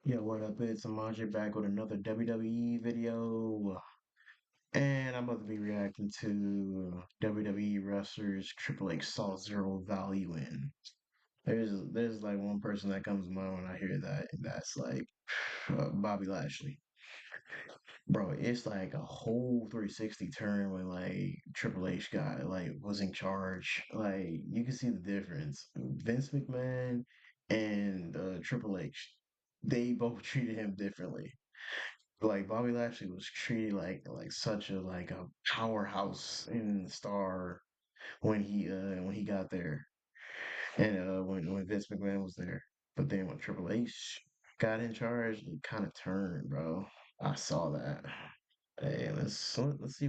Yo, what up? It's Amaje back with another WWE video. And I'm about to be reacting to WWE wrestlers Triple H saw zero value in. There's like one person that comes to mind when I hear that, and that's like Bobby Lashley. Bro, it's like a whole 360 turn when like Triple H got like was in charge. Like you can see the difference. Vince McMahon and Triple H, they both treated him differently. Like Bobby Lashley was treated like such a powerhouse and star when he got there, and when Vince McMahon was there. But then when Triple H got in charge, it kind of turned, bro. I saw that. Hey, let's see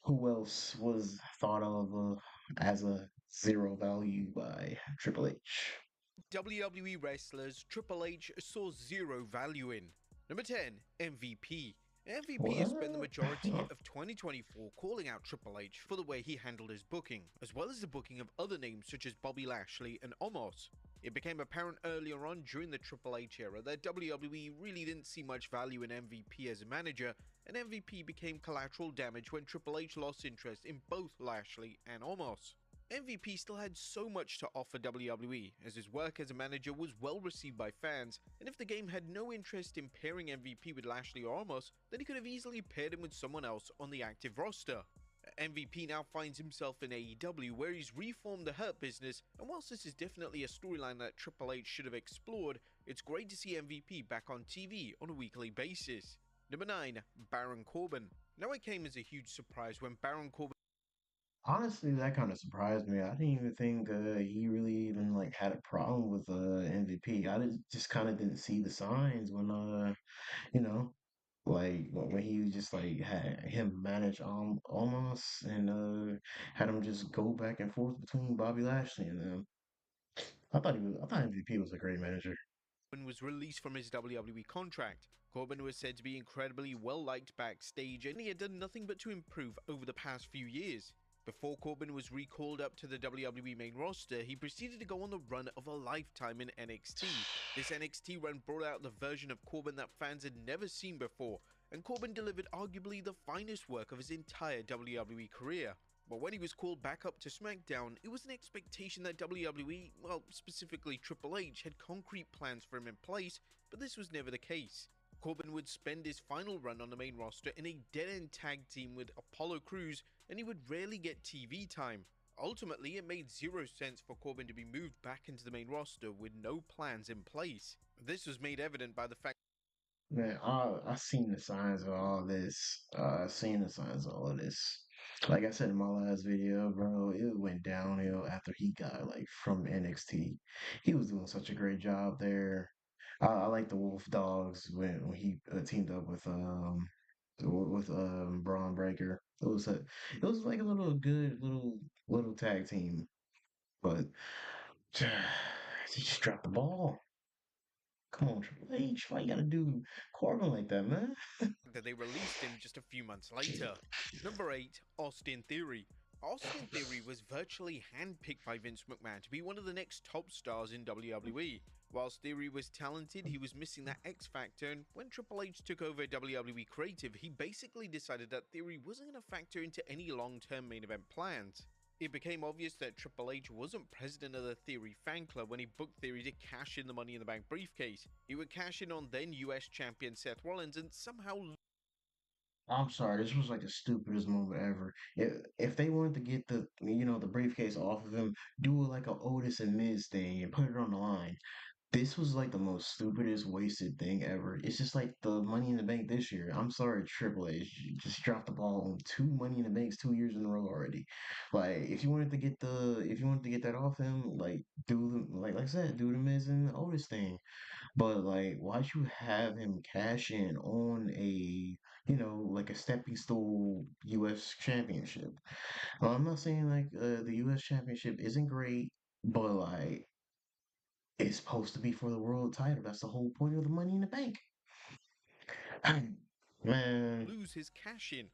who else was thought of as a zero value by Triple H. WWE wrestlers Triple H saw zero value in. Number 10, MVP. MVP has spent the What? majority of 2024 calling out Triple H for the way he handled his booking, as well as the booking of other names such as Bobby Lashley and Omos. It became apparent earlier on during the Triple H era that WWE really didn't see much value in MVP as a manager, and MVP became collateral damage when Triple H lost interest in both Lashley and Omos. MVP still had so much to offer WWE, as his work as a manager was well received by fans, and if the game had no interest in pairing MVP with Lashley or Omos, then he could have easily paired him with someone else on the active roster. MVP now finds himself in AEW, where he's reformed the Hurt Business, and whilst this is definitely a storyline that Triple H should have explored, it's great to see MVP back on TV on a weekly basis. Number 9, Baron Corbin. Now it came as a huge surprise when Baron Corbin Honestly, that kind of surprised me. I didn't even think he really even like had a problem with MVP. Just kind of didn't see the signs when you know like when he just like had him manage almost and had him just go back and forth between Bobby Lashley and them. I thought MVP was a great manager. was released from his WWE contract. Corbin was said to be incredibly well liked backstage, and he had done nothing but to improve over the past few years. Before Corbin was recalled up to the WWE main roster, he proceeded to go on the run of a lifetime in NXT. This NXT run brought out the version of Corbin that fans had never seen before, and Corbin delivered arguably the finest work of his entire WWE career. But when he was called back up to SmackDown, it was an expectation that WWE, well, specifically Triple H, had concrete plans for him in place, but this was never the case. Corbin would spend his final run on the main roster in a dead-end tag team with Apollo Crews, and he would rarely get TV time. Ultimately, it made zero sense for Corbin to be moved back into the main roster with no plans in place. This was made evident by the fact Man, I seen the signs of all this. I seen the signs of all of this. Like I said in my last video, bro, it went downhill after he got like from NXT. He was doing such a great job there. I like the Wolf Dogs when he teamed up with Braun Breaker. It was like a little good little tag team, but he just dropped the ball. Come on, Triple H, why you gotta do Corbin like that, man? that they released him just a few months later. Number 8, Austin Theory. Austin Theory was virtually handpicked by Vince McMahon to be one of the next top stars in WWE. Whilst Theory was talented, he was missing that X factor, and when Triple H took over WWE Creative, he basically decided that Theory wasn't going to factor into any long-term main event plans. It became obvious that Triple H wasn't president of the Theory fan club when he booked Theory to cash in the Money in the Bank briefcase. He would cash in on then US champion Seth Rollins and somehow I'm sorry, this was like the stupidest moment ever. If they wanted to get the briefcase off of him, do it like a Otis and Miz thing and put it on the line. This was like the most stupidest wasted thing ever. It's just like the Money in the Bank this year. I'm sorry, Triple H, you just dropped the ball on two Money in the Banks 2 years in a row already. Like if you wanted to get that off him, like do the like I said, do the Miz and Otis thing. But like, why'd you have him cash in on like a stepping stool U.S. championship? I'm not saying like the U.S. championship isn't great, but like it's supposed to be for the world title. That's the whole point of the Money in the Bank. Man, lose his cash in.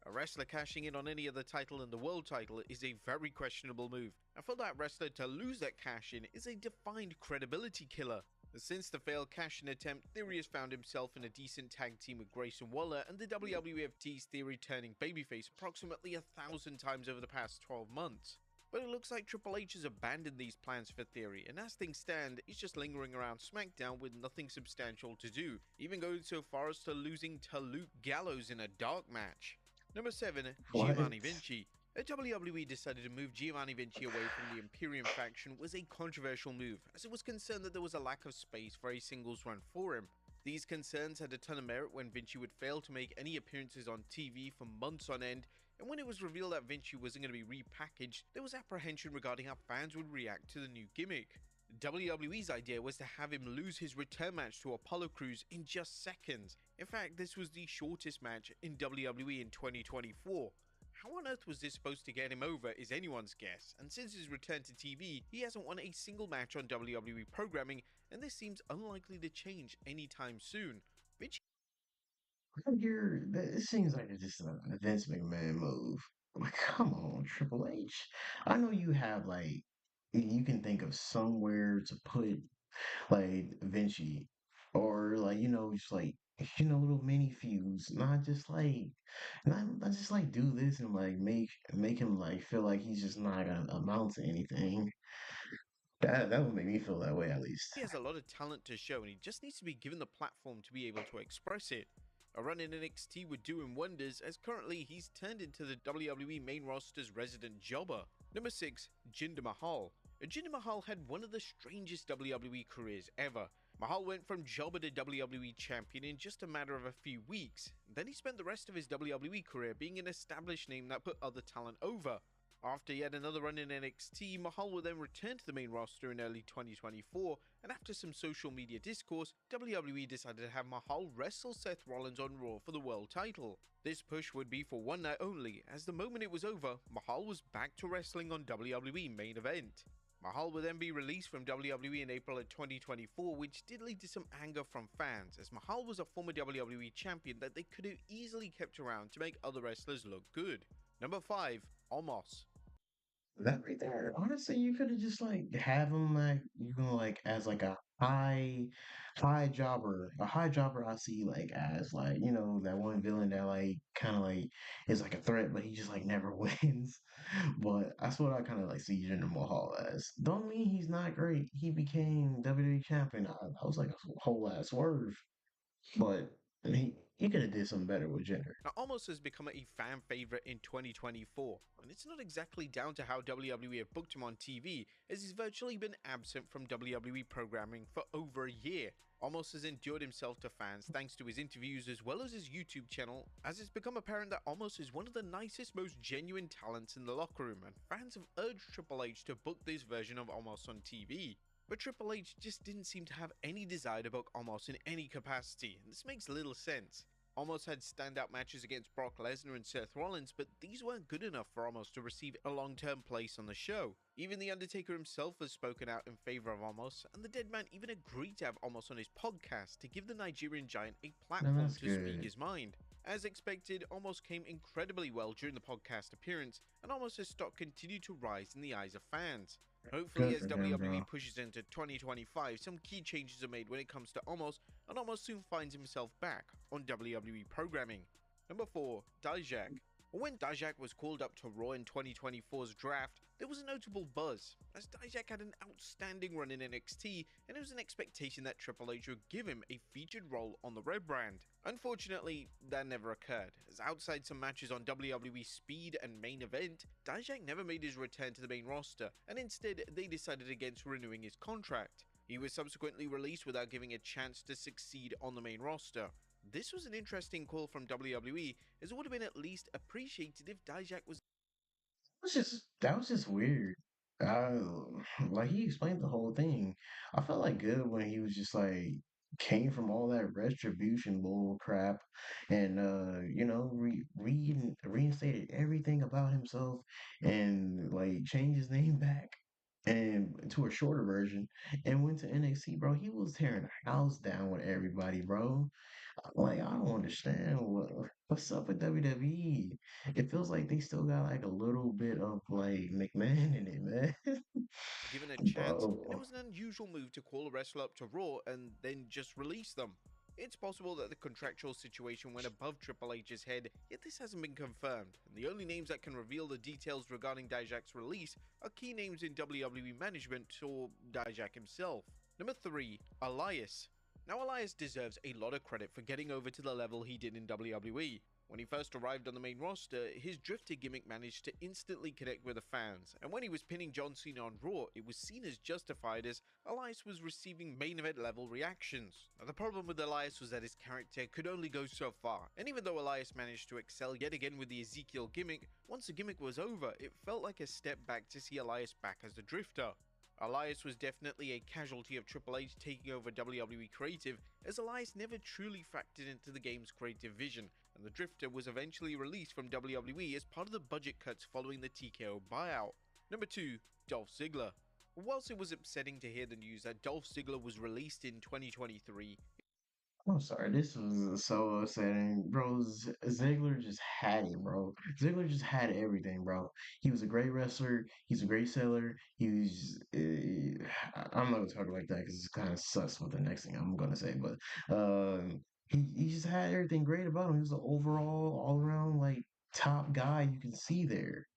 A wrestler cashing in on any other title than the world title is a very questionable move, and for that wrestler to lose that cash in is a defined credibility killer. Since the failed cash-in attempt, Theory has found himself in a decent tag team with Grayson Waller, and the WWE have teased Theory turning babyface approximately 1,000 times over the past 12 months. But it looks like Triple H has abandoned these plans for Theory, and as things stand, he's just lingering around SmackDown with nothing substantial to do, even going so far as to losing to Luke Gallows in a dark match. Number 7. What? Giovanni Vinci. The WWE decided to move Giovanni Vinci away from the Imperium faction was a controversial move, as it was concerned that there was a lack of space for a singles run for him. These concerns had a ton of merit when Vinci would fail to make any appearances on TV for months on end, and when it was revealed that Vinci wasn't going to be repackaged, there was apprehension regarding how fans would react to the new gimmick. WWE's idea was to have him lose his return match to Apollo Crews in just seconds. In fact, this was the shortest match in WWE in 2024. How on earth was this supposed to get him over is anyone's guess, and since his return to TV, he hasn't won a single match on WWE programming, and this seems unlikely to change anytime soon. Vinci It seems like it's just a Vince McMahon move. Like, come on, Triple H. I know you have like you can think of somewhere to put like Vinci, or like just like little mini feuds, not just like do this and like make him like feel like he's just not gonna amount to anything. That would make me feel that way at least. has a lot of talent to show, and he just needs to be given the platform to be able to express it. A run in NXT would do him wonders, as currently he's turned into the WWE main roster's resident jobber. Number 6. Jinder Mahal. Jinder Mahal had one of the strangest WWE careers ever. Mahal went from jobber to WWE champion in just a matter of a few weeks. Then he spent the rest of his WWE career being an established name that put other talent over. After yet another run in NXT, Mahal would then return to the main roster in early 2024, and after some social media discourse, WWE decided to have Mahal wrestle Seth Rollins on Raw for the world title. This push would be for one night only, as the moment it was over, Mahal was back to wrestling on WWE main event. Mahal would then be released from WWE in April of 2024, which did lead to some anger from fans, as Mahal was a former WWE champion that they could have easily kept around to make other wrestlers look good. Number 5. Omos. That right there, honestly, you could have just like have him like like as like a high jobber, a high jobber. I see like as like that one villain that like kind of like is like a threat, but he just like never wins. But that's what I kind of like see Jinder Mahal as. Don't mean he's not great. He became WWE champion. I was like a whole ass swerve, but he could have did something better with Jinder. Now, Omos has become a fan favorite in 2024, and it's not exactly down to how WWE have booked him on TV, as he's virtually been absent from WWE programming for over a year. Omos has endured himself to fans thanks to his interviews as well as his YouTube channel, as it's become apparent that Omos is one of the nicest, most genuine talents in the locker room, and fans have urged Triple H to book this version of Omos on TV. But Triple H just didn't seem to have any desire to book Omos in any capacity, and this makes little sense. Omos had standout matches against Brock Lesnar and Seth Rollins, but these weren't good enough for Omos to receive a long-term place on the show. Even The Undertaker himself has spoken out in favor of Omos, and the Dead Man even agreed to have Omos on his podcast to give the Nigerian giant a No, platform that's to speak good. his mind. As expected, Omos came incredibly well during the podcast appearance, and Omos' stock continued to rise in the eyes of fans. Hopefully, Good as for him, WWE bro. pushes into 2025, some key changes are made when it comes to Omos, and Omos soon finds himself back on WWE programming. Number 4. Dijak. When Dijak was called up to Raw in 2024's draft, there was a notable buzz, as Dijak had an outstanding run in NXT, and it was an expectation that Triple H would give him a featured role on the Red brand. Unfortunately, that never occurred, as outside some matches on WWE Speed and Main Event, Dijak never made his return to the main roster, and instead they decided against renewing his contract. He was subsequently released without giving a chance to succeed on the main roster. This was an interesting call from WWE, as it would have been at least appreciated if Dijak was That was just weird. Like he explained the whole thing. I felt like good when he was just like came from all that retribution bull crap, and reinstated everything about himself, and like changed his name back and to a shorter version, and went to NXT, bro. He was tearing the house down with everybody, bro. Like I don't understand what. What's up with WWE? It feels like they still got like a little bit of like McMahon in it, man. Given a chance, and it Bro. was an unusual move to call a wrestler up to Raw and then just release them. It's possible that the contractual situation went above Triple H's head, yet this hasn't been confirmed, and the only names that can reveal the details regarding Dijak's release are key names in WWE management or Dijak himself. Number 3. Elias. Now Elias deserves a lot of credit for getting over to the level he did in WWE. When he first arrived on the main roster, his drifter gimmick managed to instantly connect with the fans, and when he was pinning John Cena on Raw, it was seen as justified as Elias was receiving main event level reactions. Now, the problem with Elias was that his character could only go so far, and even though Elias managed to excel yet again with the Ezekiel gimmick, once the gimmick was over, it felt like a step back to see Elias back as the drifter. Elias was definitely a casualty of Triple H taking over WWE creative, as Elias never truly factored into the game's creative vision, and the Drifter was eventually released from WWE as part of the budget cuts following the TKO buyout. Number 2. Dolph Ziggler. Whilst it was upsetting to hear the news that Dolph Ziggler was released in 2023, I'm sorry, this was so upsetting, bro. Ziggler just had it, bro. Ziggler just had everything, bro. He was a great wrestler. He's a great seller. He was. I'm not gonna talk like that because it kind of sucks with the next thing I'm gonna say, but he just had everything great about him. He was an overall, all around like top guy you can see there.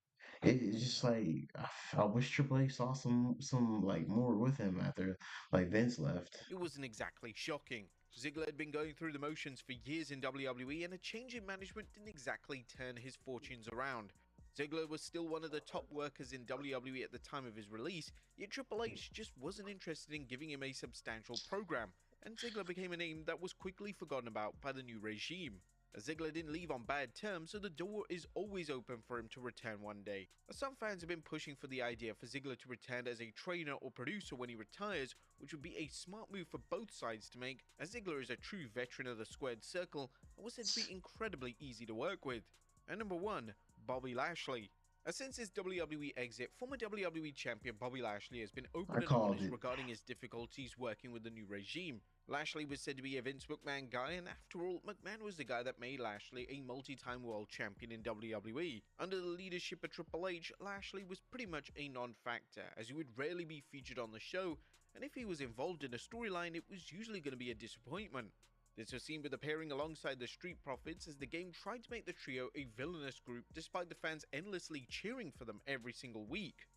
It's just like I wish Triple H saw some like more with him after like Vince left. it wasn't exactly shocking. Ziggler had been going through the motions for years in WWE, and a change in management didn't exactly turn his fortunes around. Ziggler was still one of the top workers in WWE at the time of his release, yet Triple H just wasn't interested in giving him a substantial program, and Ziggler became a name that was quickly forgotten about by the new regime. Ziggler didn't leave on bad terms, so the door is always open for him to return one day. Some fans have been pushing for the idea for Ziggler to return as a trainer or producer when he retires, which would be a smart move for both sides to make, as Ziggler is a true veteran of the squared circle and was said to be incredibly easy to work with. And number 1. Bobby Lashley. Since his WWE exit, former WWE champion Bobby Lashley has been I open and called honest it. regarding his difficulties working with the new regime. Lashley was said to be a Vince McMahon guy, and after all, McMahon was the guy that made Lashley a multi-time world champion in WWE. Under the leadership of Triple H, Lashley was pretty much a non-factor, as he would rarely be featured on the show, and if he was involved in a storyline, it was usually going to be a disappointment. This was seen with appearing alongside the Street Profits, as the game tried to make the trio a villainous group despite the fans endlessly cheering for them every single week.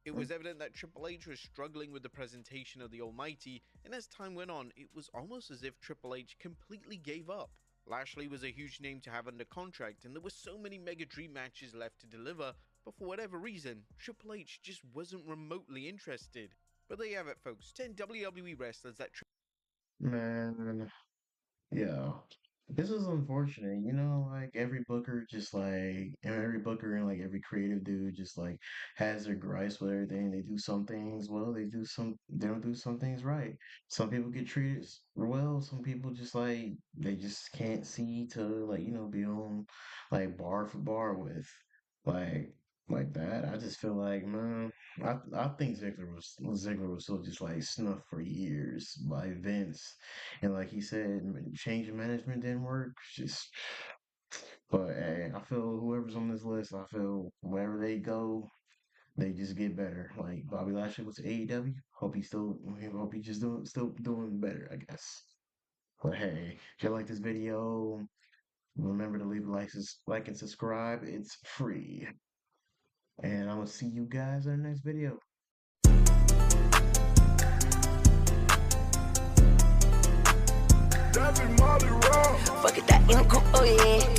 It was evident that Triple H was struggling with the presentation of the Almighty, and as time went on, it was almost as if Triple H completely gave up. Lashley was a huge name to have under contract, and there were so many mega dream matches left to deliver, but for whatever reason, Triple H just wasn't remotely interested. But there you have it, folks. 10 WWE wrestlers that Man, yeah. This is unfortunate, like every booker just like and every booker and like every creative dude just like has their gripes with everything. They do some things well, they don't do some things right. Some people get treated well, some people just like they just can't see to like, be on like bar for bar with like like that. I just feel like, man, I think Ziggler was still just like snuffed for years by Vince. And like he said, change in management didn't work. Just, but hey, I feel whoever's on this list, I feel wherever they go, they just get better. Like Bobby Lashley was to AEW. Hope he just still doing better, I guess. But hey, if you like this video, remember to leave a like and subscribe. It's free. And I'm gonna see you guys in the next video. Fuck it, that income, oh yeah.